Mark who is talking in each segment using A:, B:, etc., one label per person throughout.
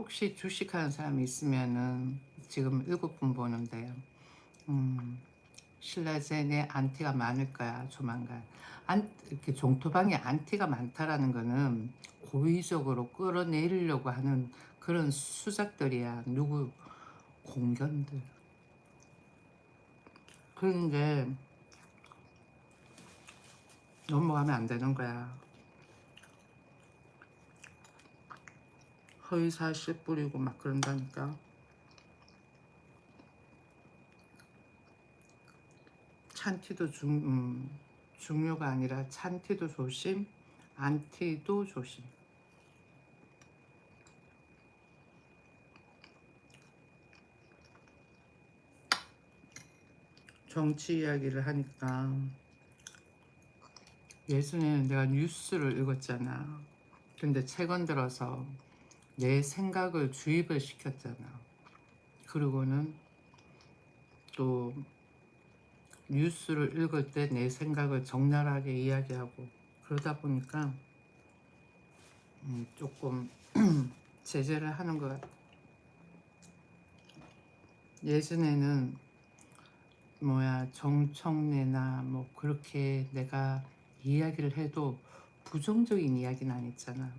A: 혹시 주식하는 사람이 있으면은 지금 7분 보는데요. 신라젠에 안티가 많을 거야, 조만간. 이렇게 종토방에 안티가 많다라는 거는 고의적으로 끌어내리려고 하는 그런 수작들이야. 누구 공견들. 그런 게 넘어가면 안 되는 거야. 허위사실 뿌리고 막 그런다니까. 찬티도 중요가 아니라 찬티도 조심, 안티도 조심. 정치 이야기를 하니까 예전에는 내가 뉴스를 읽었잖아. 근데 최근 들어서 내 생각을 주입을 시켰잖아. 그리고는 또 뉴스를 읽을 때 내 생각을 적나라하게 이야기하고 그러다 보니까 조금 제재를 하는 것 같아. 예전에는 정청래나 뭐 그렇게 내가 이야기를 해도 부정적인 이야기는 안 했잖아.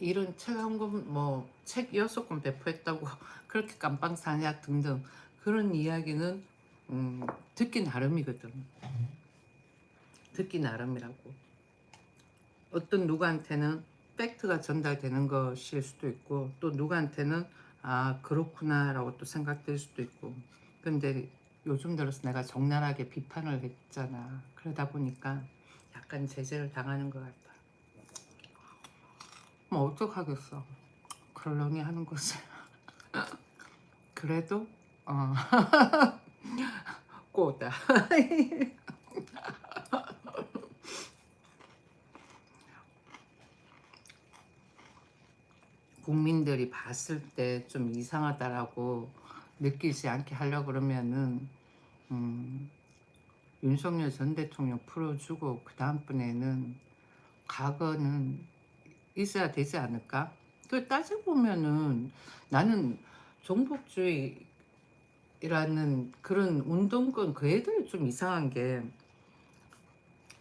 A: 이런 책 한 권, 뭐, 책 6권 배포했다고 그렇게 깜빵 사냐 등등 그런 이야기는 듣기 나름이거든. 듣기 나름이라고. 어떤 누구한테는 팩트가 전달되는 것일 수도 있고 또 누구한테는 아 그렇구나 라고 또 생각될 수도 있고. 근데 요즘 들어서 내가 적나라하게 비판을 했잖아. 그러다 보니까 약간 제재를 당하는 것 같아. 뭐 어떡하겠어. 그러려니 하는 거지. 그래도 어 꼬다. 국민들이 봤을 때 좀 이상하다라고 느끼지 않게 하려고 그러면은 음, 윤석열 전 대통령 풀어주고 그 다음번에는 과거는 있어야 되지 않을까? 그 따지고 보면은 나는 종북주의라는 그런 운동권 그 애들이 좀 이상한 게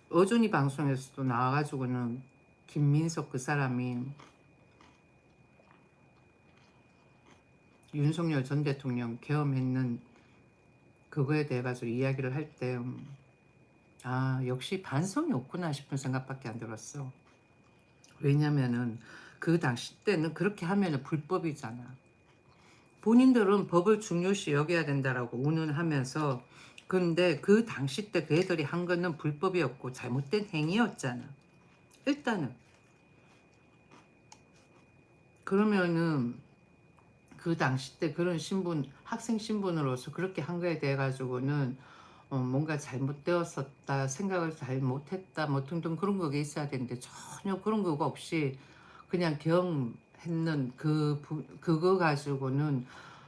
A: 어준이 방송에서도 나와가지고는 김민석 그 사람이 윤석열 전 대통령 계엄했는 그거에 대해 가지고 이야기를 할 때 아 역시 반성이 없구나 싶은 생각밖에 안 들었어. 왜냐면은 그 당시 때는 그렇게 하면은 불법이잖아. 본인들은 법을 중요시 여겨야 된다라고 운운하면서 근데 그 당시 때 그 애들이 한 거는 불법이었고 잘못된 행위였잖아. 일단은 그러면은 그 당시 때 그런 신분 학생 신분으로서 그렇게 한 거에 대해 가지고는 뭔가 잘못되었었다 생각을 잘못했다 뭐 등등 그런 거가 있어야 되는데 전혀 그런 거가 없이 그냥 경했는 그거 가지고는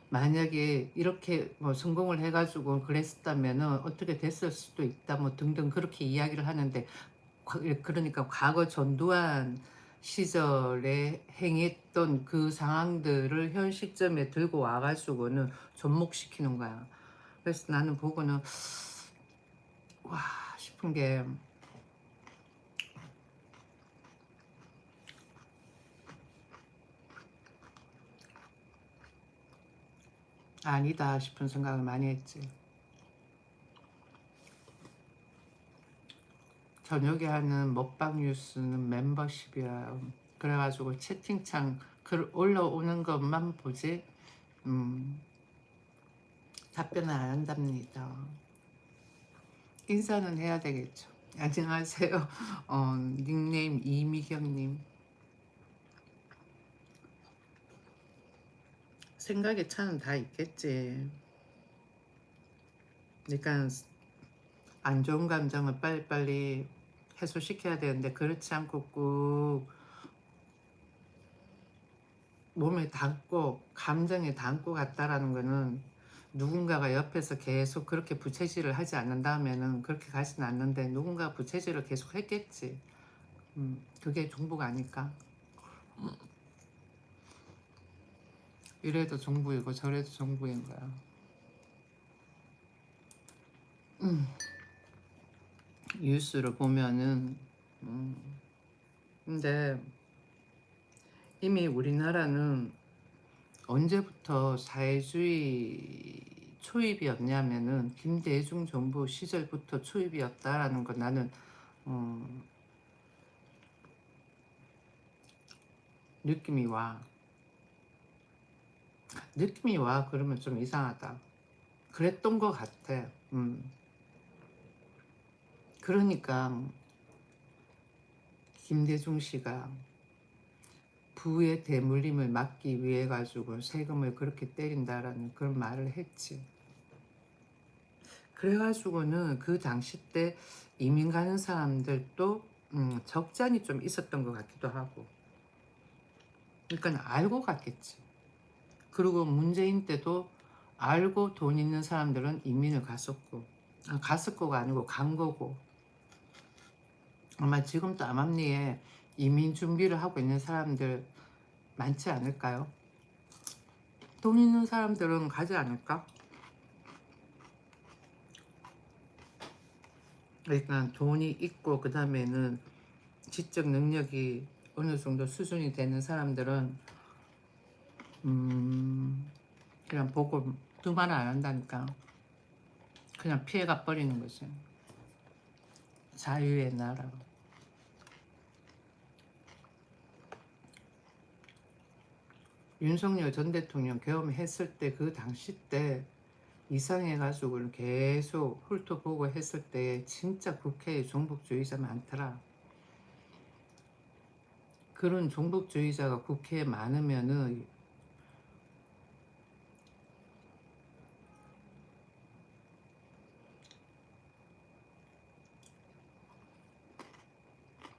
A: 만약에 이렇게 뭐 성공을 해가지고 그랬었다면은 어떻게 됐을 수도 있다 뭐 등등 그렇게 이야기를 하는데 그러니까 과거 전두환 시절에 행했던 그 상황들을 현 시점에 들고 와가지고는 접목시키는 거야. 그래서 나는 보고는 와 싶은 게 아니다 싶은 생각을 많이 했지. 저녁에 하는 먹방 뉴스는 멤버십이야. 그래가지고 채팅창 글 올라오는 것만 보지 음, 답변을 안 한답니다. 인사는 해야 되겠죠. 안녕하세요. 닉네임 이미경님. 생각의 차는 다 있겠지. 그러니까 안 좋은 감정을 빨리빨리 해소시켜야 되는데 그렇지 않고 꾹 몸에 담고 감정에 담고 갔다라는 거는 누군가가 옆에서 계속 그렇게 부채질을 하지 않는다면은 그렇게 가진 않는데 누군가 부채질을 계속 했겠지. 그게 정보가 아닐까. 이래도 정부이고 저래도 정부인 거야. 음, 뉴스를 보면은 음, 근데 이미 우리나라는 언제부터 사회주의 초입이었냐면은 김대중 정부 시절부터 초입이었다라는 건 나는 어, 느낌이 와. 느낌이 와. 그러면 좀 이상하다. 그랬던 것 같아. 그러니까 김대중 씨가 부의 대물림을 막기 위해 가지고 세금을 그렇게 때린다라는 그런 말을 했지. 그래가지고는 그 당시 때 이민 가는 사람들도 적잖이 좀 있었던 것 같기도 하고. 그러니까 알고 갔겠지. 그리고 문재인 때도 알고 돈 있는 사람들은 이민을 갔었고, 갔을 거가 아니고 간 거고. 아마 지금도 암암리에 이민 준비를 하고 있는 사람들 많지 않을까요? 돈 있는 사람들은 가지 않을까? 일단 돈이 있고 그 다음에는 지적 능력이 어느 정도 수준이 되는 사람들은 그냥 보고 두말 안 한다니까. 그냥 피해가 버리는 거지. 자유의 나라. 윤석열 전 대통령 계엄했을 때 그 당시 때 이상해가지고 계속 훑어보고 했을 때 진짜 국회에 종북주의자 많더라. 그런 종북주의자가 국회에 많으면은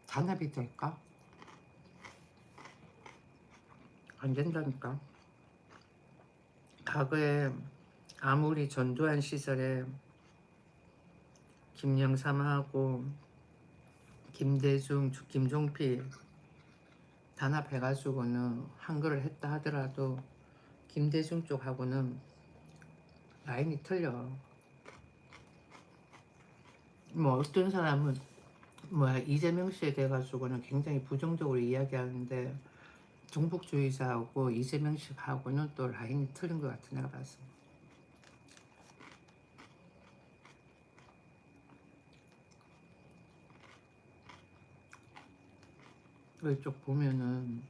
A: 단합이 될까? 안 된다니까. 과거에 아무리 전두환 시절에 김영삼하고 김대중, 김종필 단합해가지고는 한글을 했다 하더라도 김대중 쪽하고는 라인이 틀려. 뭐 어떤 사람은 뭐야 이재명 씨에 대해 가지고는 굉장히 부정적으로 이야기하는데 종북주의자하고 이재명 씨하고는 또 라인이 틀린 것 같아 내가 봤어. 이쪽 보면은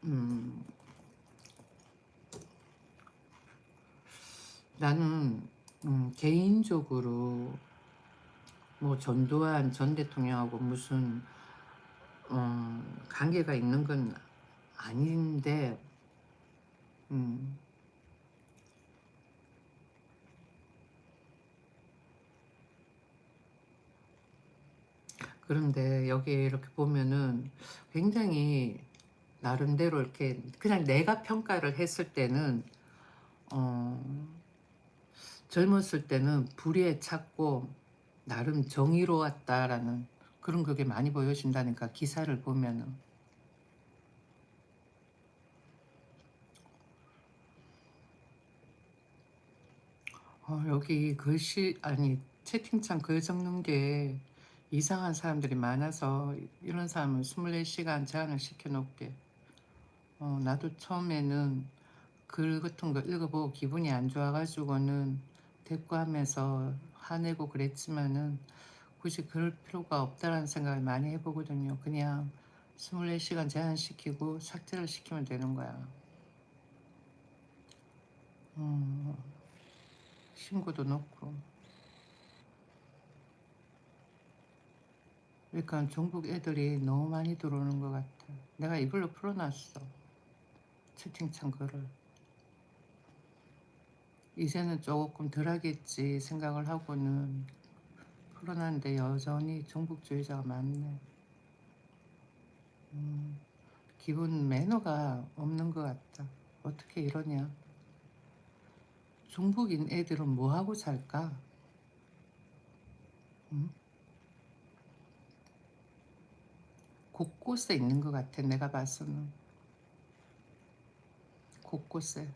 A: 음, 나는 개인적으로 뭐 전두환 전 대통령하고 무슨 관계가 있는 건 아닌데 음, 그런데 여기 이렇게 보면은 굉장히 나름대로 이렇게 그냥 내가 평가를 했을 때는 어, 젊었을 때는 불의에 찼고 나름 정의로웠다라는 그런 그게 많이 보여진다니까 기사를 보면은. 여기 글씨 아니 채팅창 글 적는 게 이상한 사람들이 많아서 이런 사람은 24시간 제한을 시켜놓게. 나도 처음에는 글 같은 거 읽어보고 기분이 안 좋아가지고는 대꾸하면서 화내고 그랬지만은 굳이 그럴 필요가 없다라는 생각을 많이 해보거든요. 그냥 24시간 제한시키고 삭제를 시키면 되는 거야. 음, 신고도 넣고. 그러니까 중국 애들이 너무 많이 들어오는 것 같아. 내가 이걸로 풀어놨어. 채팅창 글을. 이제는 조금 덜하겠지 생각을 하고는 풀어놨는데 여전히 종북주의자가 많네. 기본 매너가 없는 것 같다. 어떻게 이러냐. 중국인 애들은 뭐하고 살까? 응? 곳곳에 있는 것 같아. 내가 봐서는 곳곳에.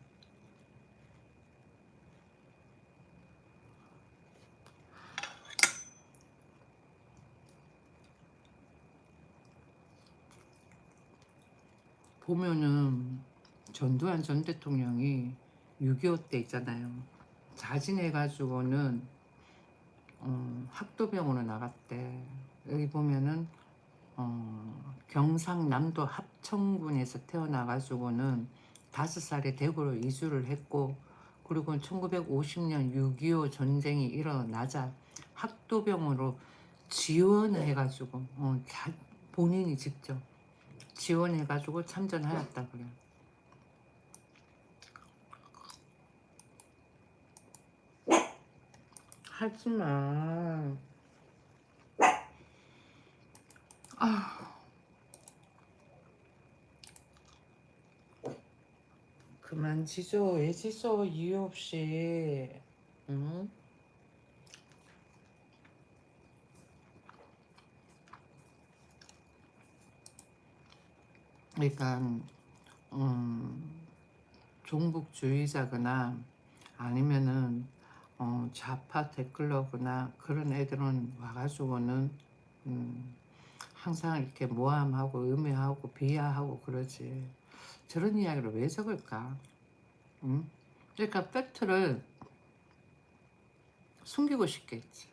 A: 보면은 전두환 전 대통령이 6.25 때 있잖아요. 자진해가지고는 학도병으로 나갔대. 여기 보면은 경상남도 합천군에서 태어나가지고는 5살에 대구로 이주를 했고, 그리고 1950년 6.25 전쟁이 일어나자 학도병으로 지원해가지고 본인이 직접 지원해가지고 참전하였다 그래. 하지마. 그만 지져. 왜 지져 이유 없이. 응? 그러니까 종북주의자거나 아니면은 좌파 댓글러거나 그런 애들은 와가지고는 항상 이렇게 모함하고 음해하고 비하하고 그러지. 저런 이야기를 왜 적을까? 응? 그러니까 팩트를 숨기고 싶겠지.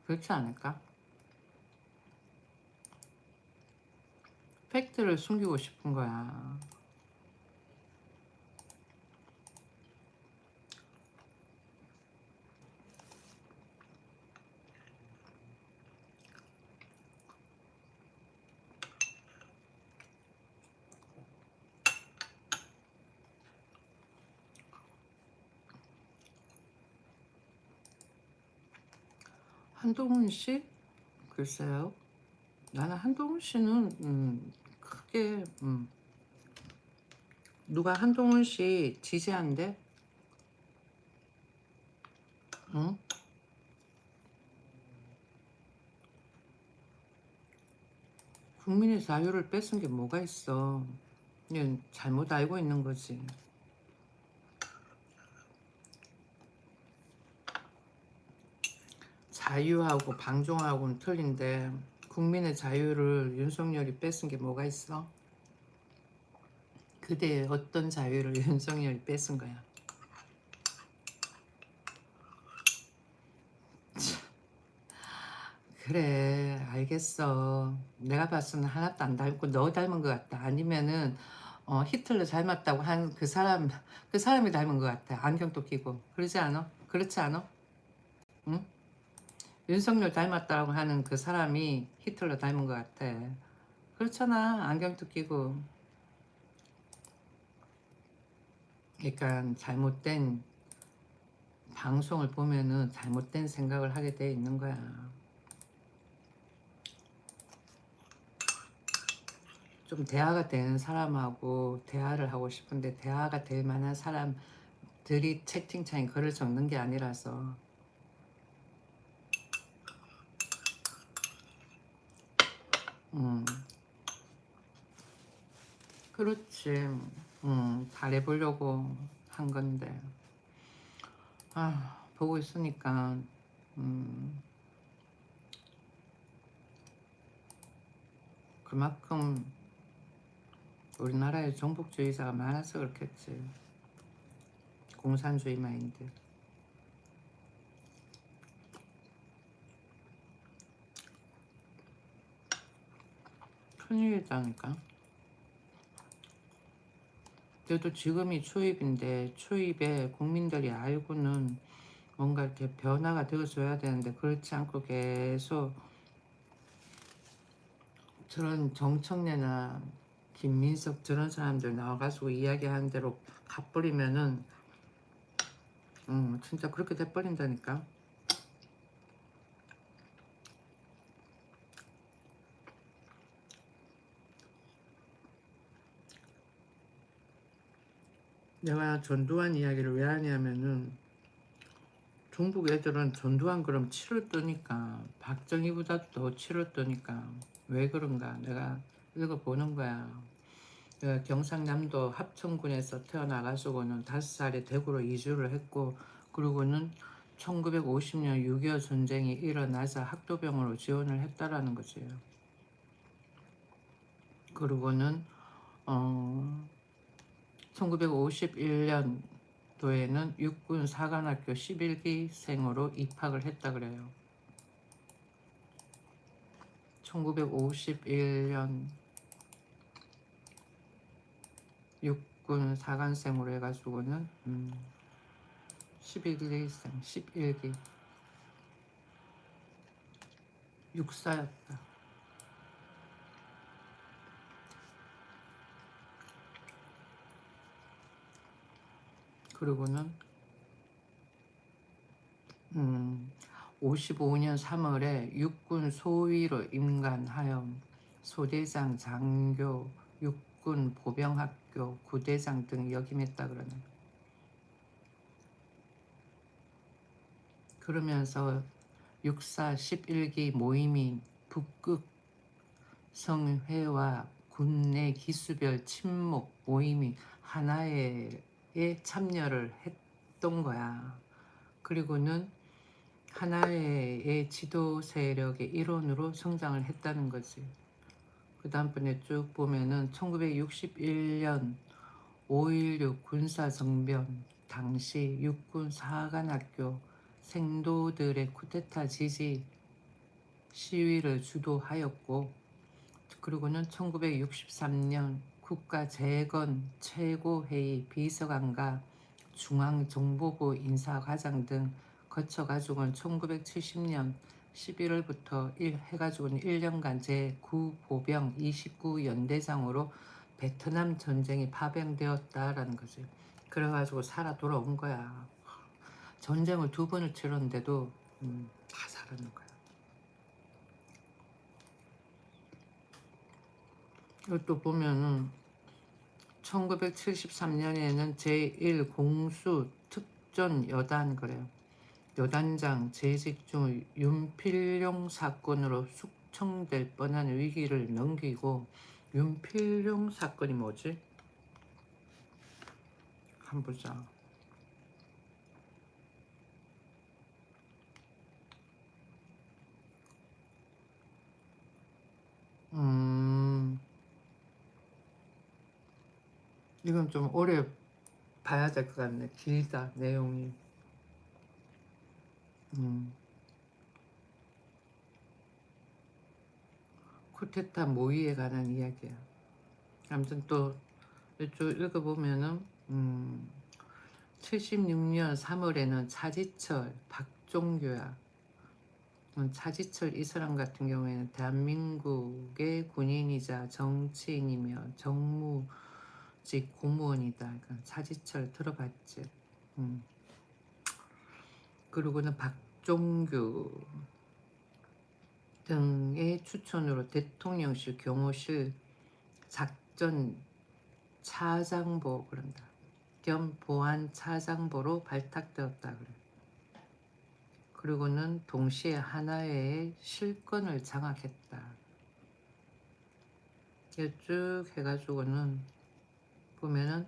A: 그렇지 않을까? 팩트를 숨기고 싶은 거야. 한동훈 씨? 글쎄요. 나는 한동훈 씨는 크게 누가 한동훈 씨 지지한대? 응? 국민의 자유를 뺏은 게 뭐가 있어? 그냥 잘못 알고 있는 거지. 자유하고 방종하고는 틀린데 국민의 자유를 윤석열이 뺏은 게 뭐가 있어? 그대의 어떤 자유를 윤석열이 뺏은 거야? 그래, 알겠어. 내가 봤을 때 하나도 안 닮고 너 닮은 것 같다. 아니면은 히틀러 닮았다고 한 그 사람이 닮은 것 같아. 안경도 끼고. 그러지 않아? 그렇지 않아? 응? 윤석열 닮았다고 하는 그 사람이 히틀러 닮은 것 같아. 그렇잖아. 안경도 끼고. 그러니까 잘못된 방송을 보면은 잘못된 생각을 하게 돼 있는 거야. 좀 대화가 되는 사람하고 대화를 하고 싶은데 대화가 될 만한 사람들이 채팅창에 글을 적는 게 아니라서. 음, 그렇지. 잘해보려고 한 건데. 보고 있으니까, 음, 그만큼 우리나라에 종북주의자가 많아서 그렇겠지. 공산주의 마인드. 큰일이다니까. 그래도 지금이 초입인데 초입에 국민들이 알고는 뭔가 이렇게 변화가 되어줘야 되는데 그렇지 않고 계속 저런 정청래나 김민석 저런 사람들 나와가지고 이야기하는 대로 가버리면은 진짜 그렇게 돼버린다니까. 내가 전두환 이야기를 왜 하냐면은 중국 애들은 전두환 그럼 치를 뜨니까 박정희보다 더 치를 뜨니까 왜 그런가 내가 읽어보는 거야. 경상남도 합천군에서 태어나가지고는 5살에 대구로 이주를 했고, 그리고는 1950년 6.25 전쟁이 일어나자 학도병으로 지원을 했다라는 거지. 그리고는 1951년도에는 육군 사관학교 11기생으로 입학을 했다 그래요. 1951년 육군 사관생으로 해가지고는 11기생, 11기 육사였다. 그리고는 55년 3월에 육군 소위로 임관하여 소대장, 장교, 육군 보병학교 구대장 등 역임했다 그러네. 그러면서 육사 11기 모임인 북극 성회와 군내 기수별 친목 모임이 하나에 참여를 했던 거야. 그리고는 하나의 지도 세력의 일원으로 성장을 했다는 거지. 그 다음번에 쭉 보면은 1961년 5.16 군사정변 당시 육군 사관학교 생도들의 쿠데타 지지 시위를 주도하였고, 그리고는 1963년 국가재건 최고회의 비서관과 중앙정보부 인사과장 등 거쳐가지고는 1970년 11월부터 해가지고는 1년간 제9보병 29연대장으로 베트남 전쟁이 파병되었다라는 거지. 그래가지고 살아 돌아온 거야. 전쟁을 2번을 치렀는데도 다 살아난 거야. 또 보면은 1973년에는 제1공수 특전 여단 그래요. 여단장 재직 중 윤필용 사건으로 숙청될 뻔한 위기를 넘기고, 윤필용 사건이 뭐지? 한번 보자. 이건 좀 오래 봐야 될 것 같네. 길다 내용이. 쿠데타 모의에 관한 이야기야. 아무튼 또 이쪽 읽어보면은 76년 3월에는 차지철, 박종규야. 차지철 이 사람 같은 경우에는 대한민국의 군인이자 정치인이며 정무직 공무원이다. 그러니까 차지철 들어봤지. 그리고는 박종규 등의 추천으로 대통령실 경호실 작전 차장보 그런다. 겸 보안 차장보로 발탁되었다 그래. 그리고는 동시에 하나의 실권을 장악했다. 쭉 해가지고는 보면은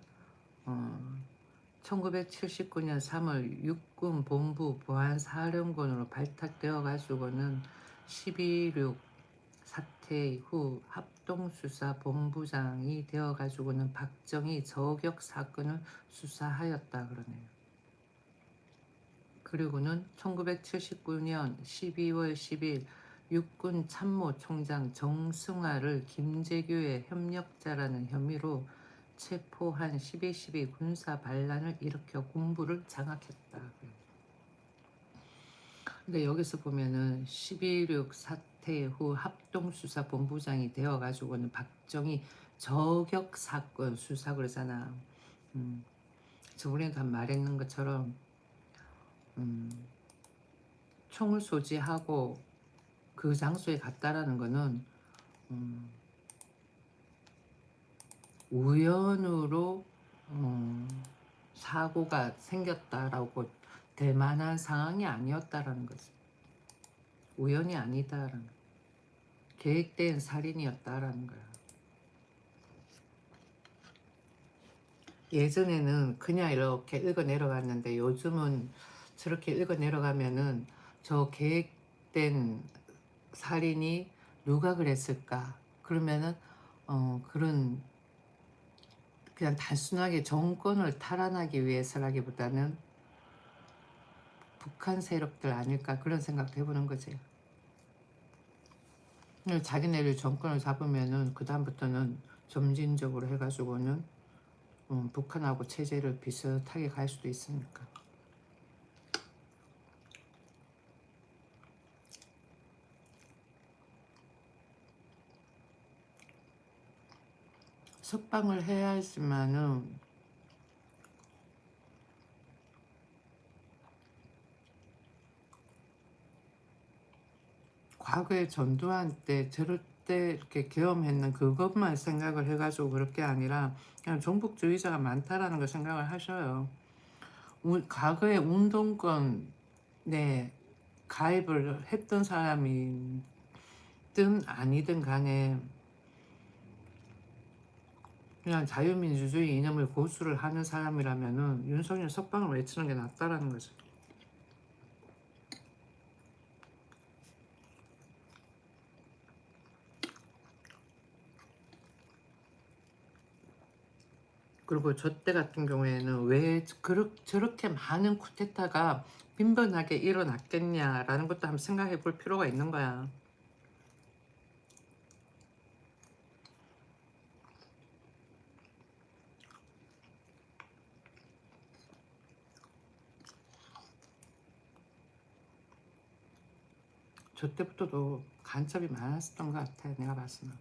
A: 1979년 3월 육군 본부 보안사령관으로 발탁되어 가지고는 12.6 사태 후 합동수사본부장이 되어 가지고는 박정희 저격 사건을 수사하였다 그러네요. 그리고는 1979년 12월 10일 육군 참모총장 정승화를 김재규의 협력자라는 혐의로 체포한 12.12 군사 반란을 일으켜 군부를 장악했다. 근데 여기서 보면은 12.6 사태 후 합동수사본부장이 되어가지고는 박정희 저격 사건 수사 그러잖아. 저번에도 말했는 것처럼 총을 소지하고 그 장소에 갔다라는 거는 우연으로 사고가 생겼다라고 될 만한 상황이 아니었다라는 거지. 우연이 아니다라는. 계획된 살인이었다라는 거야. 예전에는 그냥 이렇게 읽어 내려갔는데 요즘은 저렇게 읽어 내려가면은 저 계획된 살인이 누가 그랬을까? 그러면은 그런 그냥 단순하게 정권을 탈환하기 위해서라기보다는 북한 세력들 아닐까 그런 생각도 해보는 거지. 자기네를 정권을 잡으면은 그 다음부터는 점진적으로 해가지고는 북한하고 체제를 비슷하게 갈 수도 있으니까. 석방을 해야 했지만은 과거에 전두환 때 저럴 때 이렇게 계엄했는 그것만 생각을 해가지고 그럴 게 아니라 그냥 종북주의자가 많다라는 걸 생각을 하셔요. 과거에 운동권에 가입을 했던 사람이든 아니든 간에 그냥 자유민주주의 이념을 고수를 하는 사람이라면은 윤석열 석방을 외치는 게 낫다라는 거죠. 그리고 저 때 같은 경우에는 왜 저렇게 많은 쿠데타가 빈번하게 일어났겠냐라는 것도 한번 생각해 볼 필요가 있는 거야. 저 때부터도 간첩이 많았었던 것 같아, 내가 봤을 때.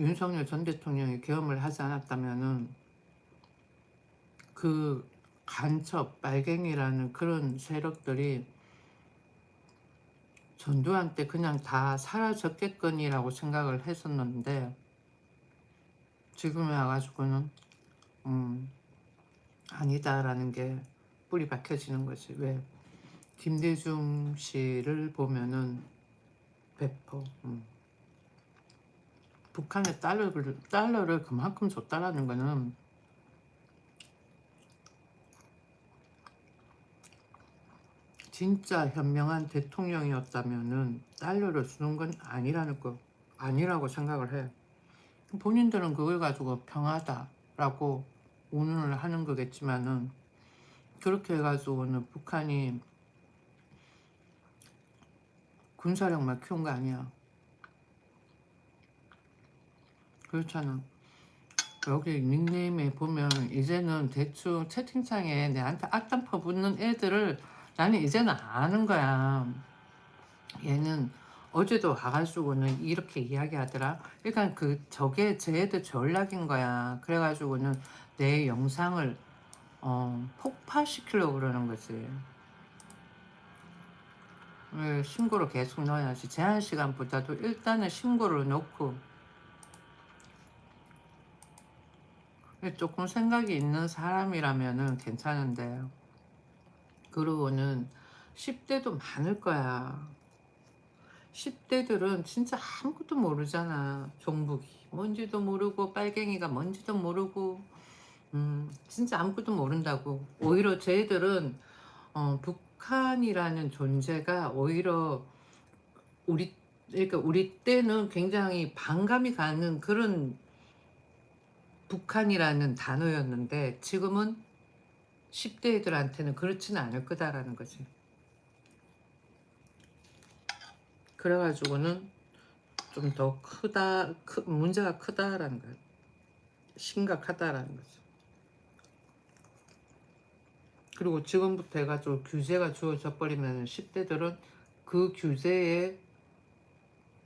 A: 윤석열 전 대통령이 계엄을 하지 않았다면은 그 간첩, 빨갱이라는 그런 세력들이 전두환 때 그냥 다 사라졌겠거니라고 생각을 했었는데 지금에 와가지고는 아니다라는 게 뿌리 박혀지는 거지. 왜? 김대중 씨를 보면은 100% 북한에 달러를 그만큼 줬다라는 거는 진짜 현명한 대통령이었다면은 달러를 주는 건 아니라고 생각을 해. 본인들은 그걸 가지고 평하다라고 운운을 하는 거겠지만은 그렇게 해가지고는 북한이 군사력만 키운 거 아니야. 그렇잖아. 여기 닉네임에 보면 이제는 대충 채팅창에 내한테 악담 퍼붓는 애들을 나는 이제는 아는 거야. 얘는 어제도 와가지고는 이렇게 이야기하더라. 그러니까 저게 쟤들 전략인 거야. 그래가지고는 내 영상을 폭파시키려고 그러는 거지. 왜 신고를 계속 넣어야지. 제한 시간보다도 일단은 신고를 넣고 조금 생각이 있는 사람이라면은 괜찮은데 그러고는 10대도 많을 거야. 10대들은 진짜 아무것도 모르잖아. 종북이 뭔지도 모르고 빨갱이가 뭔지도 모르고 진짜 아무것도 모른다고. 오히려 쟤들은 북한이라는 존재가 오히려 우리 그러니까 우리 때는 굉장히 반감이 가는 그런 북한이라는 단어였는데 지금은 10대 애들한테는 그렇지는 않을 거다라는 거지. 그래가지고는 좀 더 문제가 크다라는 거야. 심각하다라는 거지. 그리고 지금부터 해가지고 규제가 주어져 버리면 10대들은 그 규제에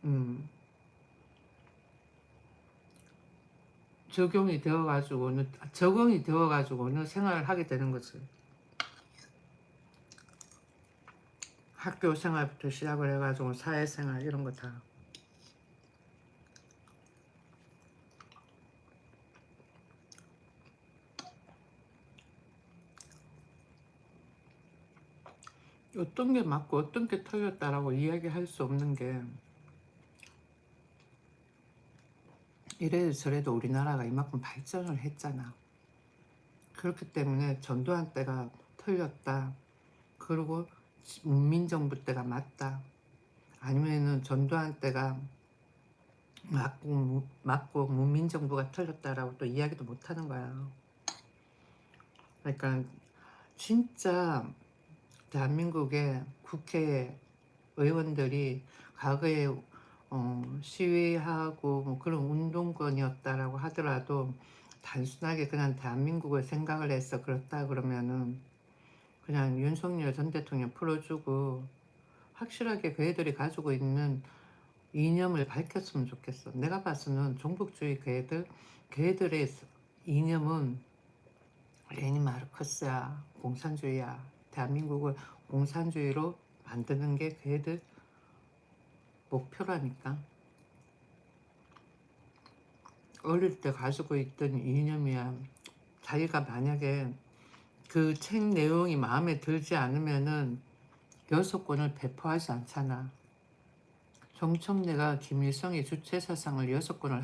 A: 음, 적응이 되어가지고는 생활을 하게 되는 거지. 학교 생활부터 시작을 해가지고 사회생활 이런 거 다. 어떤 게 맞고 어떤 게 틀렸다라고 이야기할 수 없는 게 이래도 저래도 우리나라가 이만큼 발전을 했잖아. 그렇기 때문에 전두환 때가 틀렸다. 그리고 문민정부 때가 맞다. 아니면은 전두환 때가 맞고 문민정부가 틀렸다라고 또 이야기도 못하는 거야. 그러니까 진짜 대한민국의 국회 의원들이 과거에 시위하고 뭐 그런 운동권이었다라고 하더라도 단순하게 그냥 대한민국을 생각을 해서 그렇다 그러면은 그냥 윤석열 전 대통령 풀어주고 확실하게 그 애들이 가지고 있는 이념을 밝혔으면 좋겠어. 내가 봐서는 종북주의 걔들의 이념은 레닌 마르크스야, 공산주의야. 대한민국을 공산주의로 만드는 게 걔들 목표라니까. 어릴 때 가지고 있던 이념이야. 자기가 만약에 그 책 내용이 마음에 들지 않으면은 여섯권을 배포하지 않잖아. 정청래가 김일성의 주체사상을 6권을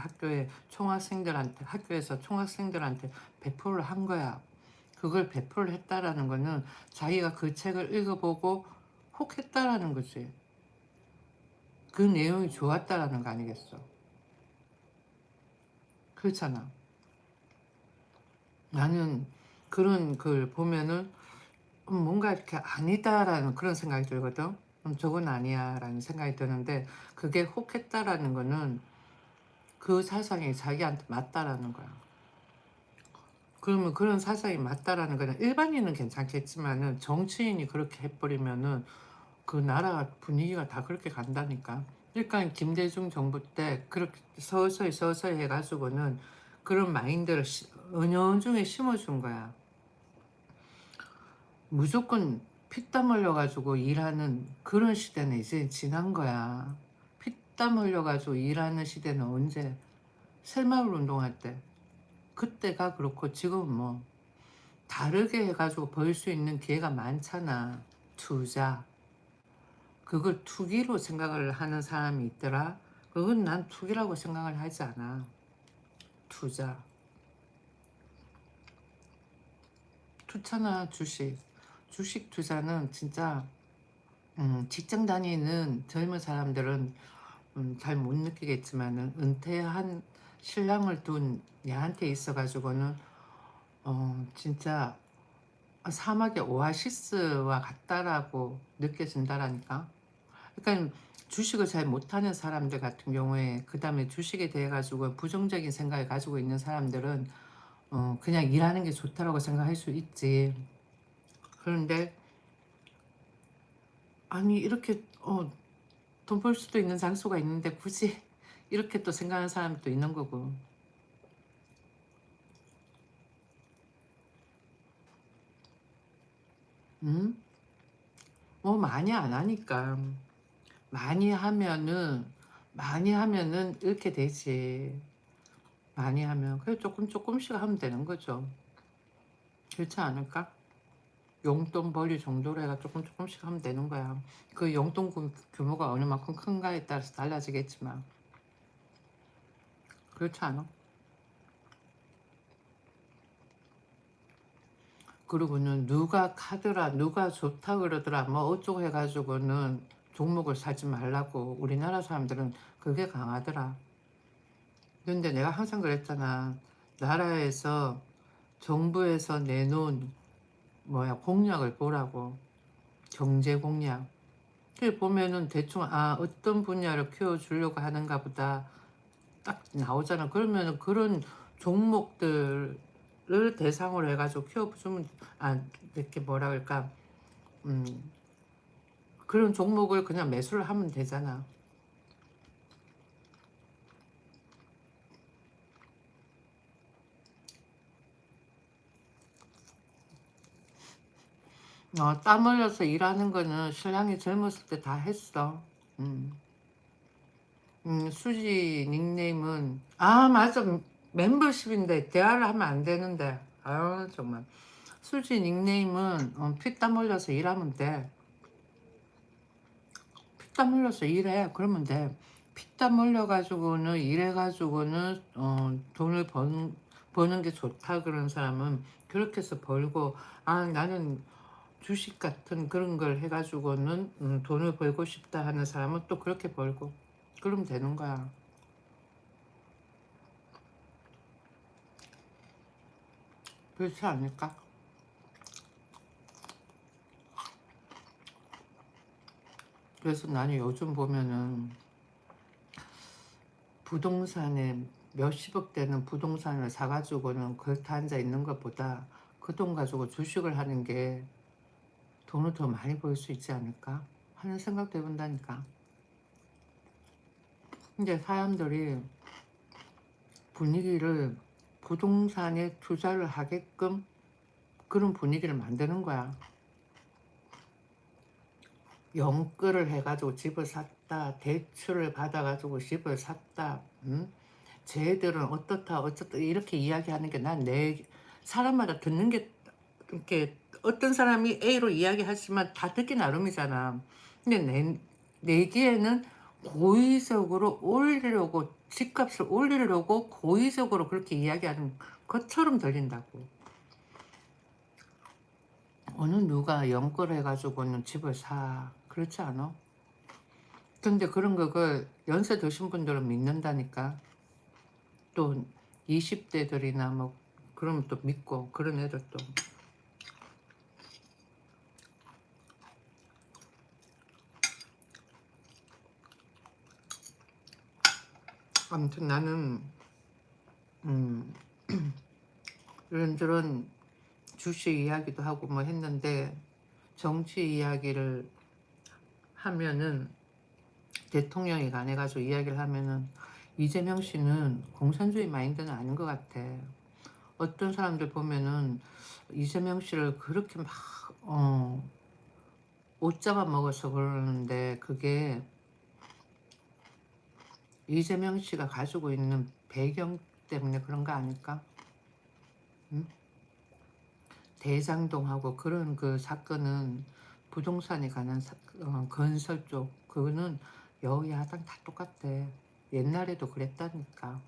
A: 학교에서 총학생들한테 배포를 한 거야. 그걸 배포를 했다라는 거는 자기가 그 책을 읽어보고 혹했다라는 거지. 그 내용이 좋았다라는 거 아니겠어. 그렇잖아. 나는 그런 걸 보면은 뭔가 이렇게 아니다라는 그런 생각이 들거든. 저건 아니야 라는 생각이 드는데 그게 혹했다라는 거는 그 사상이 자기한테 맞다라는 거야. 그러면 그런 사상이 맞다라는 거는 일반인은 괜찮겠지만은 정치인이 그렇게 해버리면은 그 나라 분위기가 다 그렇게 간다니까. 그러니까 김대중 정부 때 그렇게 서서히 해가지고는 그런 마인드를 은연중에 심어준 거야. 무조건 피땀 흘려가지고 일하는 그런 시대는 이제 지난 거야. 피땀 흘려가지고 일하는 시대는 언제? 새마을 운동할 때. 그때가 그렇고 지금은 뭐 다르게 해가지고 벌 수 있는 기회가 많잖아. 투자. 그걸 투기로 생각을 하는 사람이 있더라. 그건 난 투기라고 생각을 하지 않아. 투자. 투자나 주식. 주식 투자는 진짜 직장 다니는 젊은 사람들은 잘 못 느끼겠지만은 은퇴한 신랑을 둔 얘한테 있어가지고는 진짜 사막의 오아시스와 같다라고 느껴진다라니까. 그러니까 주식을 잘 못하는 사람들 같은 경우에 그 다음에 주식에 대해 가지고 부정적인 생각을 가지고 있는 사람들은 그냥 일하는 게 좋다라고 생각할 수 있지. 그런데 아니 이렇게 돈 벌 수도 있는 장소가 있는데 굳이 이렇게 또 생각하는 사람도 있는 거고. 음? 뭐 많이 안 하니까. 많이 하면은 많이 하면은 이렇게 되지. 많이 하면 그래 조금씩 하면 되는 거죠. 그렇지 않을까? 용돈 벌이 정도로 해가 조금씩 하면 되는 거야. 그 용돈 규모가 어느 만큼 큰가에 따라서 달라지겠지만 그렇지 않아? 그리고는 누가 카드라 누가 좋다 그러더라 뭐 어쩌고 해가지고는 종목을 사지 말라고 우리나라 사람들은 그게 강하더라. 근데 내가 항상 그랬잖아. 나라에서 정부에서 내놓은 공약을 보라고. 경제 공약. 그 보면은 대충 어떤 분야를 키워주려고 하는가 보다 딱 나오잖아. 그러면은 그런 종목들을 대상으로 해가지고 키워주면 이렇게 뭐라 그럴까 음 그런 종목을 그냥 매수를 하면 되잖아. 땀 흘려서 일하는 거는 신랑이 젊었을 때 다 했어. 음. 수지 닉네임은 맞아. 멤버십인데 대화를 하면 안 되는데 정말 수지 닉네임은 피땀 흘려서 일하면 돼. 피땀 흘려서 일해. 그러면 돼. 피땀 흘려가지고는 일해가지고는 돈을 버는 게 좋다 그런 사람은 그렇게 해서 벌고, 아 나는 주식 같은 그런 걸 해가지고는 돈을 벌고 싶다 하는 사람은 또 그렇게 벌고, 그러면 되는 거야. 그렇지 않을까? 그래서 나는 요즘 보면은 부동산에 몇십억 되는 부동산을 사가지고는 그렇게 앉아 있는 것보다 그 돈 가지고 주식을 하는 게 돈을 더 많이 벌 수 있지 않을까 하는 생각도 해본다니까. 근데 사람들이 분위기를 부동산에 투자를 하게끔 그런 분위기를 만드는 거야. 연끌을 해가지고 집을 샀다, 대출을 받아가지고 집을 샀다, 쟤들은 어떻다 어쩌다 이렇게 이야기하는 게 난 내 사람마다 듣는 게 이렇게 어떤 사람이 A로 이야기하지만 다 듣기 나름이잖아. 근데 내기에는 고의적으로 올리려고, 집값을 올리려고 고의적으로 그렇게 이야기하는 것처럼 들린다고. 어느 누가 연끌 해가지고는 집을 사, 그렇지 않아? 근데 그런 거를 연세 드신 분들은 믿는다니까. 또 20대들이나 뭐 그러면 또 믿고, 그런 애들 또. 아무튼 나는 음, 이런저런 주식 이야기도 하고 뭐 했는데, 정치 이야기를 하면은, 대통령이 간해가지고 이야기를 하면은 이재명 씨는 공산주의 마인드는 아닌 것 같아. 어떤 사람들 보면은 이재명 씨를 그렇게 막 옷 잡아 먹어서 그러는데, 그게 이재명 씨가 가지고 있는 배경 때문에 그런 거 아닐까? 응? 대장동하고 그런 그 사건은 부동산에 관한 건설 쪽, 그거는 여야당 다 똑같대. 옛날에도 그랬다니까.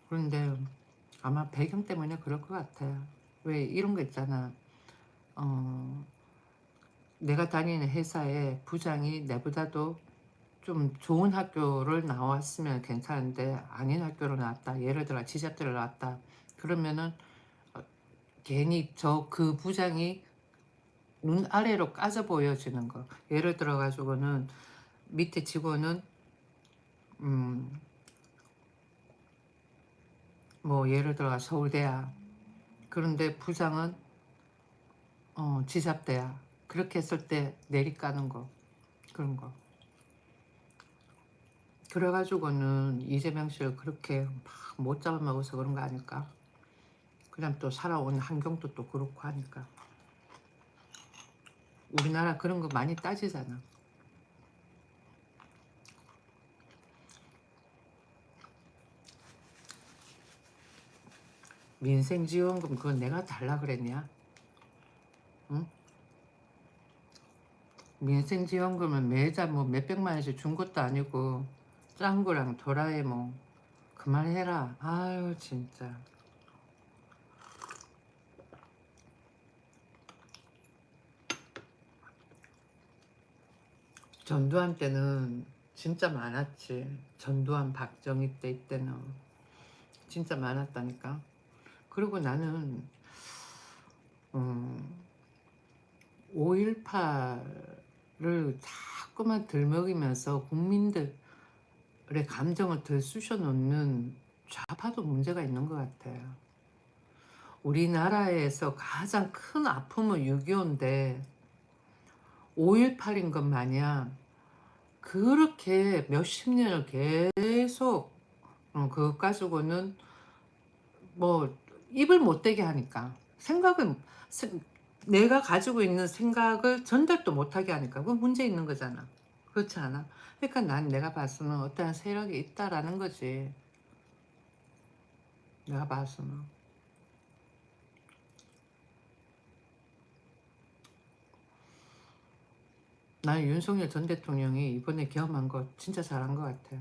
A: 그런데 아마 배경 때문에 그럴 것 같아. 왜 이런 거 있잖아. 어, 내가 다니는 회사에 부장이 내보다도 좀 좋은 학교를 나왔으면 괜찮은데 아닌 학교를 나왔다. 예를 들어 지잡대를 나왔다. 그러면은 괜히 그 부장이 눈 아래로 까져 보여지는 거. 예를 들어 가지고는 밑에 직원은 음, 뭐 예를 들어 서울대야. 그런데 부장은 지잡대야. 그렇게 했을 때 내리까는 거, 그런 거. 그래가지고는 이재명 씨를 그렇게 막 못 잡아먹어서 그런 거 아닐까? 그냥 또 살아온 환경도 또 그렇고 하니까. 우리나라 그런 거 많이 따지잖아. 민생지원금 그건 내가 달라 그랬냐? 응? 민생지원금은 매달 뭐 몇백만 원씩 준 것도 아니고 짱구랑 도라에몽 그만해라. 아유 진짜. 전두환 때는 진짜 많았지. 전두환 박정희 때 이때는 진짜 많았다니까. 그리고 나는 5.18을 자꾸만 들먹이면서 국민들의 감정을 들쑤셔 놓는 좌파도 문제가 있는 것 같아요. 우리나라에서 가장 큰 아픔은 6.25인데 5.18인 것 마냥 그렇게 몇십 년을 계속 그것 가지고는 뭐 입을 못 대게 하니까, 내가 가지고 있는 생각을 전달도 못하게 하니까 그건 문제 있는 거잖아. 그렇지 않아? 그러니까 난 내가 봐서는 어떠한 세력이 있다라는 거지. 내가 봐서는. 나는 윤석열 전 대통령이 이번에 경험한 거 진짜 잘한 것 같아요.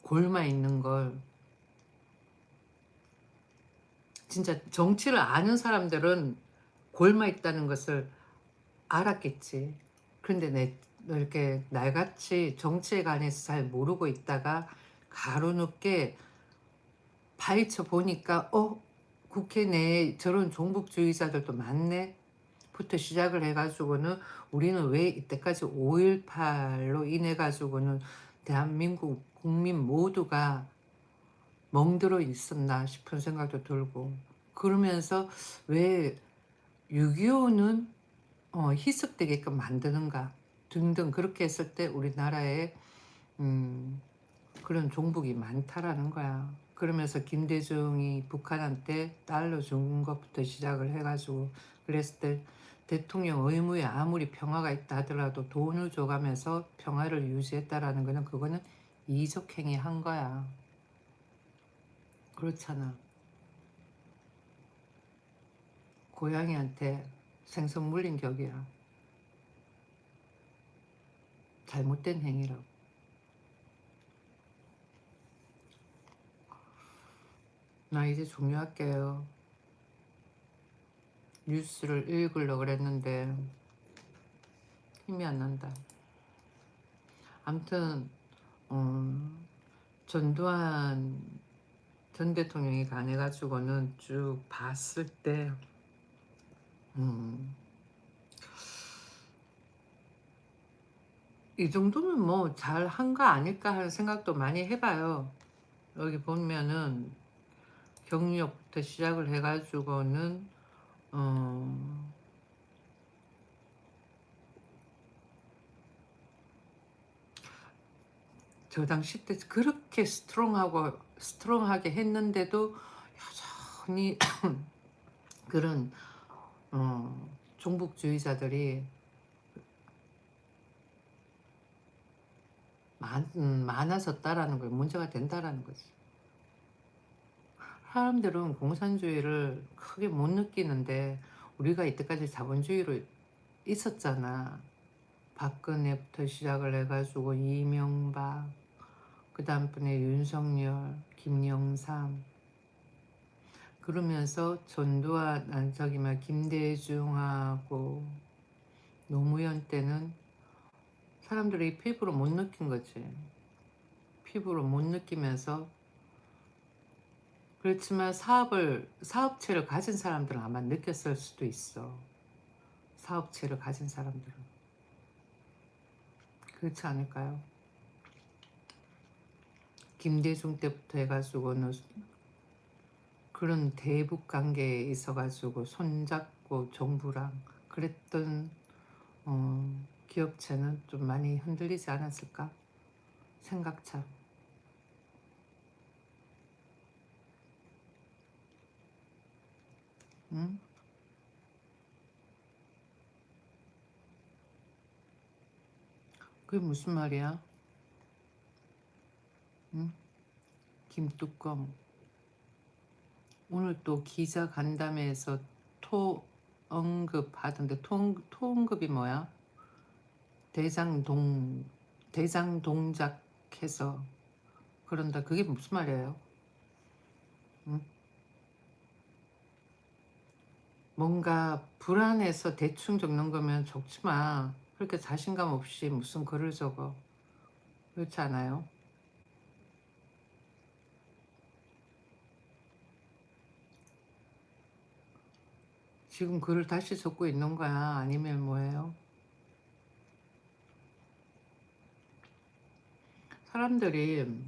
A: 골마 있는 걸, 진짜 정치를 아는 사람들은 골마 있다는 것을 알았겠지. 그런데 이렇게 날같이 정치에 관해서 잘 모르고 있다가 가로늦게 파헤쳐 보니까 국회 내에 저런 종북주의자들도 많네 부터 시작을 해가지고는 우리는 왜 이때까지 5.18로 인해 가지고는 대한민국 국민 모두가 멍들어 있었나 싶은 생각도 들고, 그러면서 왜 6.25는 희석되게끔 만드는가 등등, 그렇게 했을 때 우리나라에 그런 종북이 많다라는 거야. 그러면서 김대중이 북한한테 달러 준 것부터 시작을 해가지고, 그랬을 때 대통령 의무에 아무리 평화가 있다 하더라도 돈을 줘가면서 평화를 유지했다라는 거는, 그거는 이적행위 한 거야. 그렇잖아. 고양이한테 생선 물린 격이야. 잘못된 행위라고. 나 이제 종료할게요. 뉴스를 읽으려고 그랬는데 힘이 안 난다. 아무튼 전두환 전 대통령이 가해가지고는 쭉 봤을 때 이 정도면 뭐 잘한 거 아닐까 하는 생각도 많이 해봐요. 여기 보면은 경력부터 시작을 해가지고는 저 당시 때 그렇게 스트롱하게 했는데도 여전히 그런 종북주의자들이 많아졌다라는 걸, 문제가 된다라는 거지. 사람들은 공산주의를 크게 못 느끼는데 우리가 이때까지 자본주의로 있었잖아. 박근혜부터 시작을 해가지고 이명박, 그 다음번에 윤석열, 김영삼, 그러면서 전두환, 김대중하고 노무현 때는 사람들이 피부로 못 느낀 거지. 피부로 못 느끼면서, 그렇지만 사업체를 가진 사람들은 아마 느꼈을 수도 있어. 사업체를 가진 사람들은. 그렇지 않을까요? 김대중 때부터 해가지고는 그런 대북 관계에 있어가지고 손잡고 정부랑 그랬던 기업체는 좀 많이 흔들리지 않았을까? 생각참. 응? 그게 무슨 말이야? 응? 김뚜껑. 오늘 또 기자 간담회에서 토 언급하던데, 토 언급이 뭐야? 대장 동작해서 그런다. 그게 무슨 말이에요? 응? 뭔가 불안해서 대충 적는 거면 적지 마. 그렇게 자신감 없이 무슨 글을 적어. 그렇지 않아요? 지금 글을 다시 적고 있는 거야? 아니면 뭐예요? 사람들이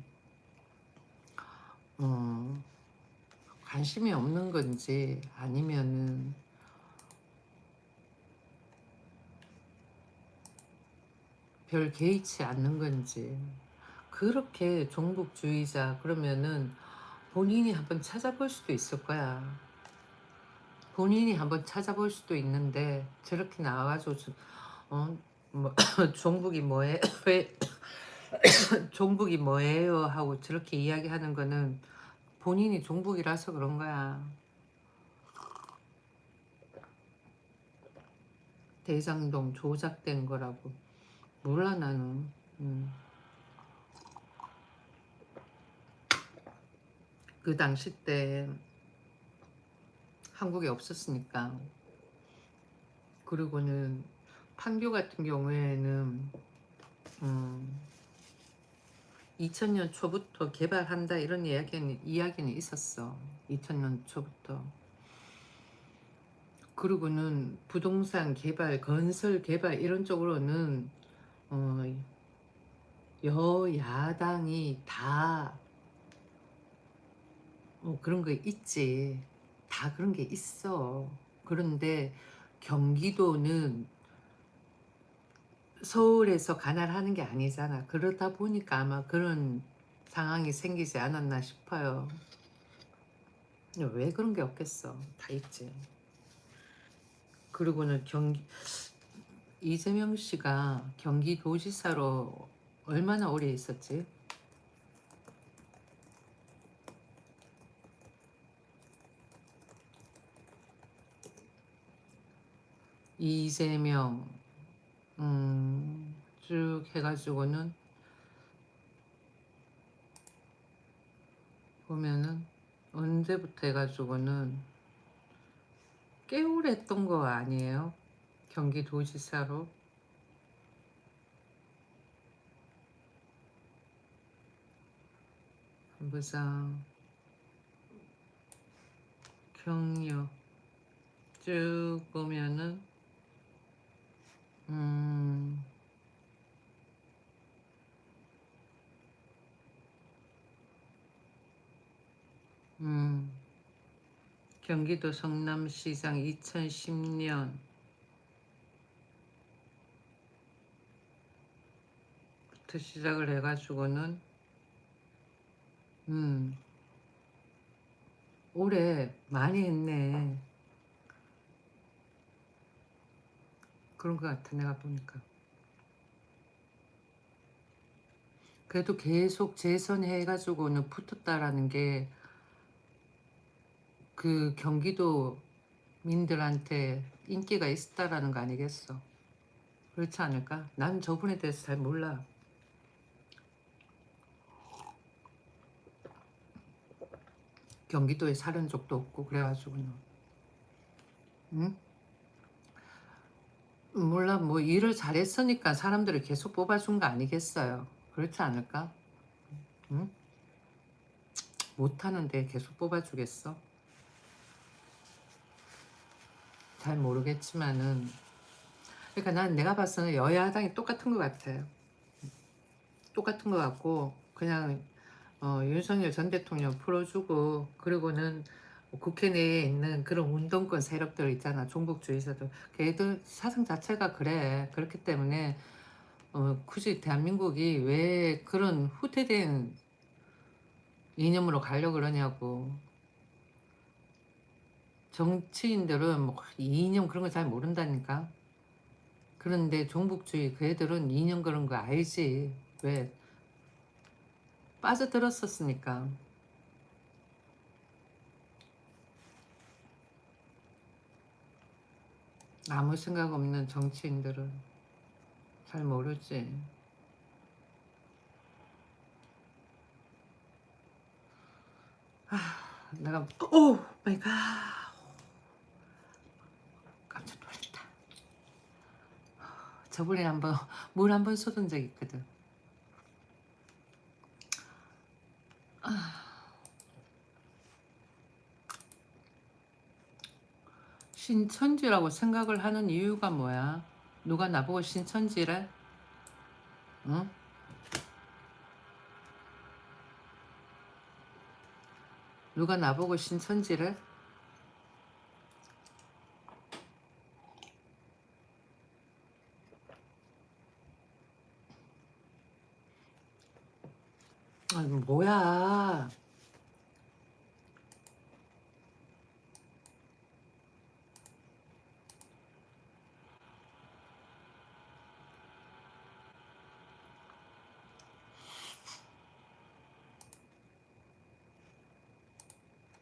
A: 어, 관심이 없는 건지, 아니면은 별 개의치 않는 건지, 그렇게 종북주의자 그러면은 본인이 한번 찾아볼 수도 있을 거야. 본인이 한번 찾아볼 수도 있는데, 저렇게 나와가지고 뭐 종북이 뭐해 왜 종북이 뭐예요 하고 저렇게 이야기하는 거는 본인이 종북이라서 그런 거야. 대장동 조작된 거라고. 몰라 나는. 그 당시 때 한국에 없었으니까. 그리고는 판교 같은 경우에는 2000년 초부터 개발한다 이런 이야기는 있었어. 2000년 초부터. 그리고는 부동산 개발, 건설 개발 이런 쪽으로는 여야당이 다 그런 거 있지. 다 그런 게 있어. 그런데 경기도는 서울에서 가난하는 게 아니잖아. 그러다 보니까 아마 그런 상황이 생기지 않았나 싶어요. 왜 그런 게 없겠어. 다 있지. 그리고는 이재명 씨가 경기도지사로 얼마나 오래 있었지? 이재명 쭉 해가지고는 보면은 언제부터 해가지고는 꽤 오래 했던 거 아니에요? 경기도지사로. 부장 경력 쭉 보면은 음, 음, 경기도 성남시장 2010년부터 시작을 해가지고는 올해 많이 했네. 그런 것 같아 내가 보니까. 그래도 계속 재선해가지고는 붙었다라는 게 그 경기도 민들한테 인기가 있었다라는 거 아니겠어? 그렇지 않을까? 난 저분에 대해서 잘 몰라. 경기도에 사는 적도 없고 그래가지고는. 응? 몰라 뭐 일을 잘했으니까 사람들이 계속 뽑아준 거 아니겠어요? 그렇지 않을까? 응? 못하는데 계속 뽑아주겠어? 잘 모르겠지만은 그러니까 난 내가 봐서는 여야당이 똑같은 것 같아요. 똑같은 것 같고 그냥 윤석열 전 대통령 풀어주고 그리고는 국회 내에 있는 그런 운동권 세력들 있잖아. 종북주의자들. 걔들 사상 자체가 그래. 그렇기 때문에 굳이 대한민국이 왜 그런 후퇴된 이념으로 가려고 그러냐고. 정치인들은 뭐 이념 그런 거 잘 모른다니까. 그런데 종북주의 그 애들은 이념 그런 거 알지. 왜? 빠져들었었으니까. 아무 생각 없는 정치인들은 잘 모르지. 내가 오 마이 갓 깜짝 놀랐다. 저번에 한번 물 한번 쏟은 적 있거든. 신천지라고 생각을 하는 이유가 뭐야? 누가 나보고 신천지래? 응? 누가 나보고 신천지래? 아니 뭐야.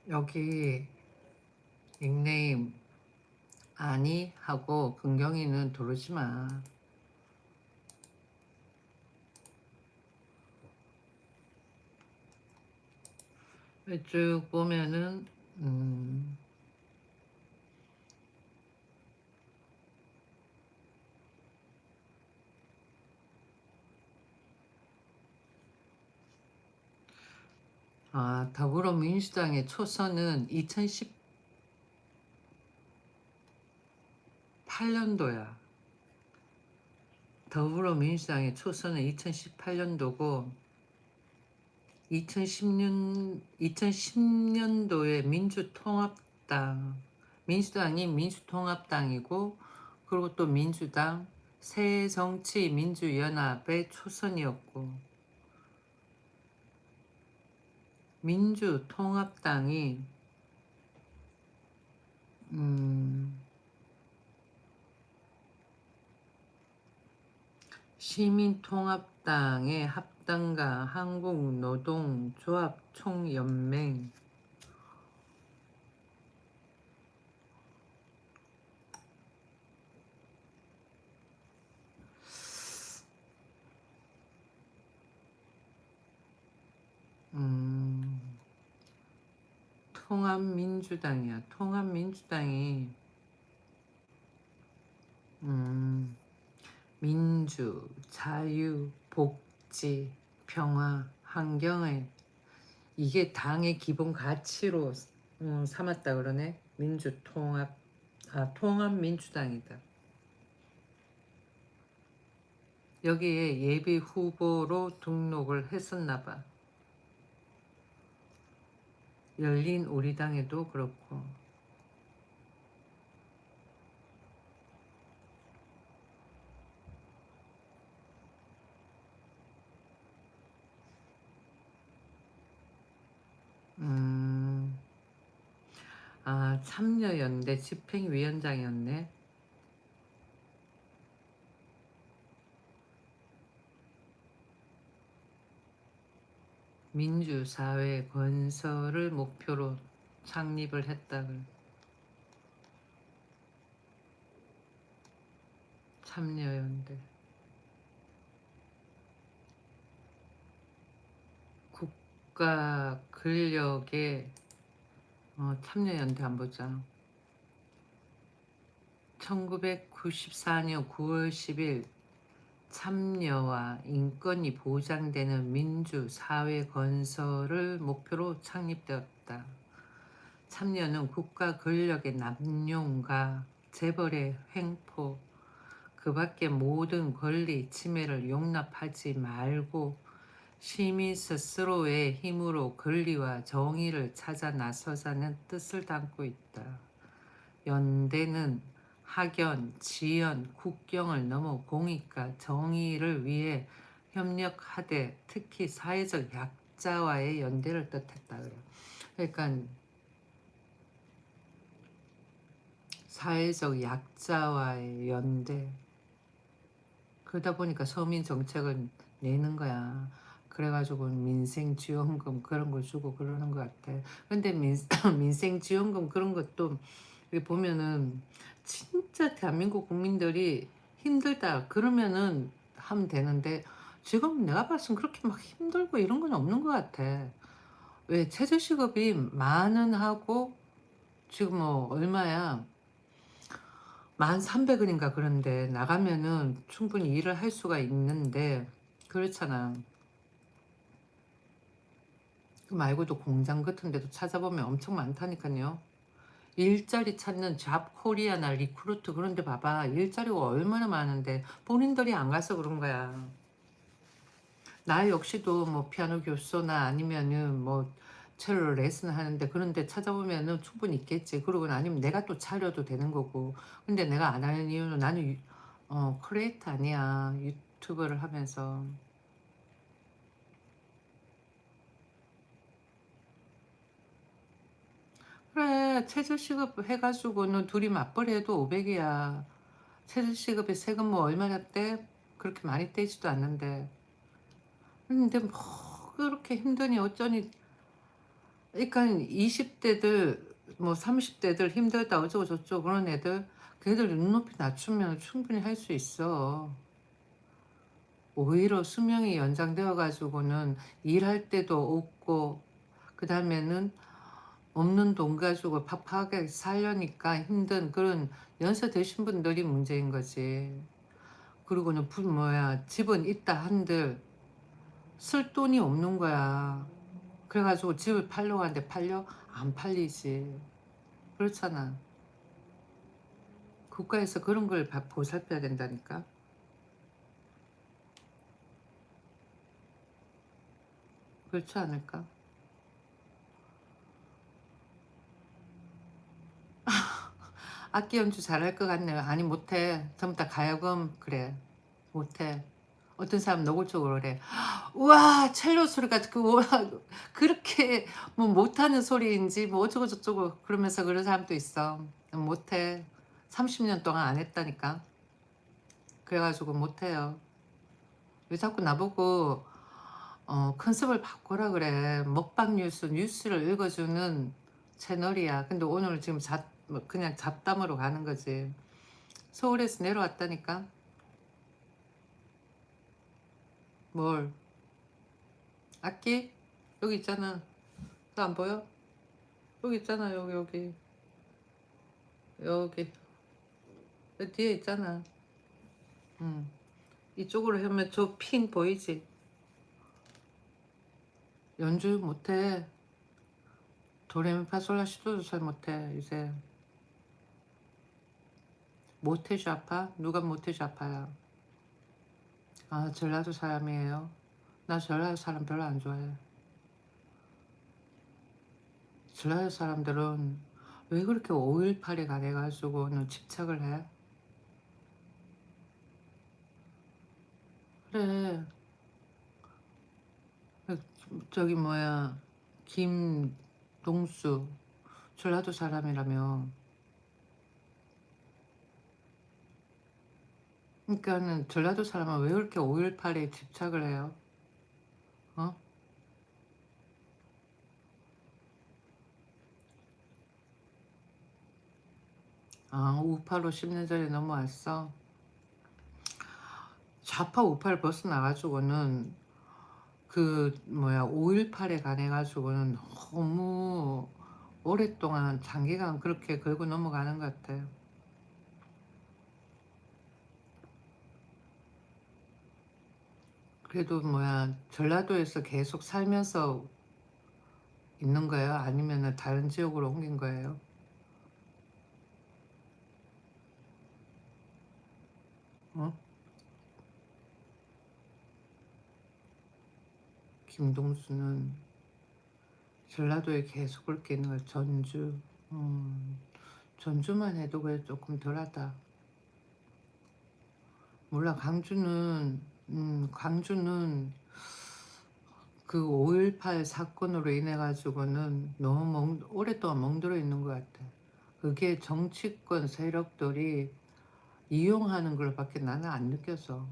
A: 여기 닉네임 아니 하고 긍정이는 도르지 마. 쭉 보면은 더불어민주당의 초선은 2018년도야. 더불어민주당의 초선은 2018년도고 2010년도에 민주당이 민주통합당이고, 그리고 또 민주당 새정치민주연합의 초선이었고, 민주통합당이 시민통합당의 합당과 한국노동조합총연맹, 통합민주당이야. 통합민주당이 민주, 자유, 복지, 평화, 환경을 이게 당의 기본 가치로 삼았다 그러네. 통합민주당이다. 여기에 예비 후보로 등록을 했었나봐. 열린우리당에도 그렇고. 참여연대 집행위원장이었네. 민주사회 건설을 목표로 창립을 했다. 참여연대. 국가 근력의 참여연대 한번 보자. 1994년 9월 10일 참여와 인권이 보장되는 민주사회 건설을 목표로 창립되었다. 참여는 국가 권력의 남용과 재벌의 횡포, 그 밖의 모든 권리 침해를 용납하지 말고 시민 스스로의 힘으로 권리와 정의를 찾아 나서자는 뜻을 담고 있다. 연대는 학연, 지연, 국경을 넘어 공익과 정의를 위해 협력하되 특히 사회적 약자와의 연대를 뜻했다. 그러니까 사회적 약자와의 연대. 그러다 보니까 서민 정책을 내는 거야. 그래가지고 민생지원금 그런 거 주고 그러는 것 같아. 근데 민생지원금 그런 것도 보면은 진짜 대한민국 국민들이 힘들다 그러면은 하면 되는데, 지금 내가 봤을 땐 그렇게 막 힘들고 이런 건 없는 것 같아. 왜 최저시급이 10,000원 하고 지금 뭐 얼마야? 1,300원인가 그런데 나가면은 충분히 일을 할 수가 있는데, 그렇잖아. 그 말고도 공장 같은 데도 찾아보면 엄청 많다니까요. 일자리 찾는 잡코리아나 리크루트 그런 데 봐봐. 일자리가 얼마나 많은데 본인들이 안 가서 그런 거야. 나 역시도 뭐 피아노 교수나 아니면은 뭐 첼로 레슨 하는데 그런 데 찾아보면은 충분히 있겠지. 그러고 아니면 내가 또 차려도 되는 거고. 근데 내가 안 하는 이유는 나는 크리에이터 아니야. 유튜브를 하면서. 그래, 최저시급 해가지고는 둘이 맞벌이해도 500이야. 최저시급에 세금 뭐 얼마나 떼? 그렇게 많이 떼지도 않는데. 근데 뭐 그렇게 힘드니 어쩌니. 그러니까 20대들 뭐 30대들 힘들다 어쩌고 저쩌고 그런 애들 걔들 눈높이 낮추면 충분히 할 수 있어. 오히려 수명이 연장되어 가지고는 일할 때도 없고 그 다음에는 없는 돈 가지고 팍팍하게 살려니까 힘든 그런 연세 드신 분들이 문제인 거지. 그리고는 집은 있다 한들 쓸 돈이 없는 거야. 그래가지고 집을 팔려고 하는데 팔려? 안 팔리지. 그렇잖아. 국가에서 그런 걸 보살펴야 된다니까. 그렇지 않을까? 악기 연주 잘할 것 같네요. 아니 못해. 전부 다 가야금 그래. 못해. 어떤 사람 노골적으로 그래. 우와 첼로 소리가 그렇게 뭐 못하는 소리인지 뭐 어쩌고 저쩌고 그러면서 그런 사람도 있어. 못해. 30년 동안 안 했다니까. 그래가지고 못해요. 왜 자꾸 나보고 컨셉을 바꾸라 그래. 먹방 뉴스를 읽어주는 채널이야. 근데 오늘 지금 뭐 그냥 잡담으로 가는 거지. 서울에서 내려왔다니까. 뭘? 악기? 여기 있잖아. 너 안 보여? 여기 있잖아. 여기. 여기. 여기 뒤에 있잖아. 이쪽으로 하면 저 핀 보이지? 연주 못해. 도레미파솔라시도도 잘 못해 이제. 모태샤파? 누가 모태샤파야? 아 전라도 사람이에요. 나 전라도 사람 별로 안 좋아해. 전라도 사람들은 왜 그렇게 5.18에 관해가지고는 집착을 해? 그래. 저기 뭐야 김동수 전라도 사람이라며. 그러니까는 전라도 사람은 왜 그렇게 5.18에 집착을 해요? 어? 아 우파로 10년 전에 넘어왔어. 좌파 우파를 벗어나가지고는 그 뭐야 5.18에 관해가지고는 너무 오랫동안 장기간 그렇게 걸고 넘어가는 것 같아요. 그래도 뭐야 전라도에서 계속 살면서 있는 거예요? 아니면 다른 지역으로 옮긴 거예요? 어? 김동수는 전라도에 계속 그렇게 있는 거야. 전주. 음, 전주만 해도 그래 조금 덜하다. 몰라 광주는 그 5.18 사건으로 인해 가지고는 너무 오랫동안 멍들어 있는 것 같아. 그게 정치권 세력들이 이용하는 걸밖에 나는 안 느껴서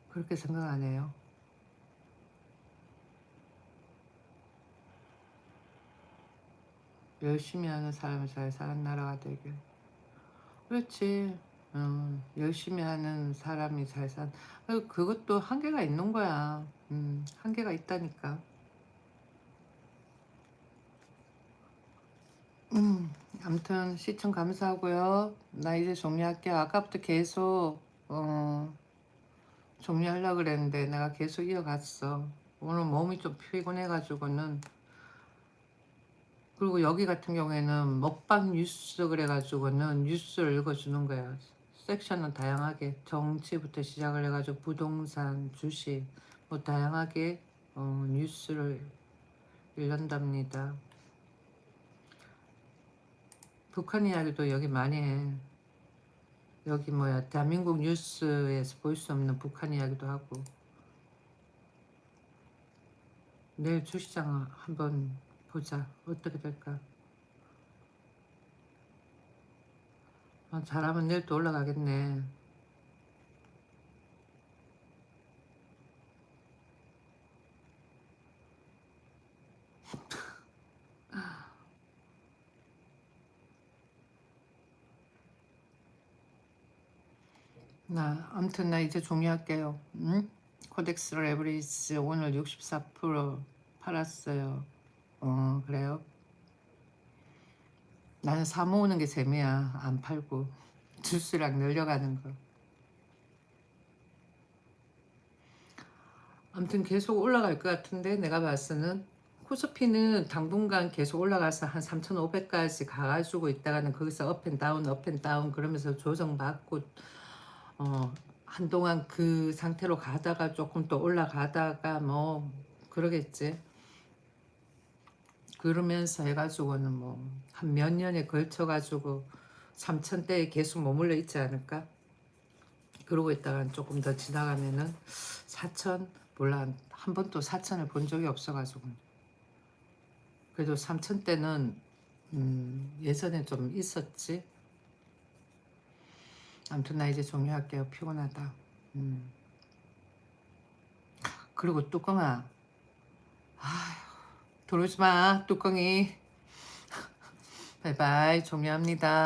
A: 그렇게 생각 안 해요. 열심히 하는 사람이 잘 사는 나라가 되길. 그렇지. 열심히 하는 사람이 잘 산. 그것도 한계가 있는 거야. 한계가 있다니까. 아무튼 시청 감사하고요. 나 이제 정리할게요. 아까부터 계속 정리하려고 그랬는데 내가 계속 이어갔어. 오늘 몸이 좀 피곤해가지고는. 그리고 여기 같은 경우에는 먹방 뉴스 그래가지고는 뉴스를 읽어주는 거야. 섹션은 다양하게 정치부터 시작을 해가지고 부동산, 주식 뭐 다양하게 뉴스를 읽는답니다. 북한 이야기도 여기 많이 해. 여기 뭐야 대한민국 뉴스에서 볼 수 없는 북한 이야기도 하고. 내일 주시장 한번 보자. 어떻게 될까? 잘하면 내일 또 올라가겠네. 아무튼 나 이제 종료할게요. 응? 코덱스 레브리지 오늘 64% 팔았어요. 그래요? 나는 사 모으는 게 재미야. 안 팔고 주수량 늘려가는 거. 아무튼 계속 올라갈 것 같은데 내가 봤서는 코스피는 당분간 계속 올라가서 한 3,500까지 가가지고 있다가는 거기서 업앤다운 업앤다운 그러면서 조정받고 한동안 그 상태로 가다가 조금 또 올라가다가 뭐 그러겠지. 그러면서 해가지고는 뭐 한 몇 년에 걸쳐가지고 3,000대에 계속 머물러 있지 않을까? 그러고 있다가 조금 더 지나가면은 4천 몰라 한 번도 4천을 본 적이 없어가지고 그래도 3천대는 예전에 좀 있었지. 아무튼 나 이제 종료할게요. 피곤하다. 그리고 뚜껑아 들어오지 마 뚜껑이. 바이바이 종료합니다.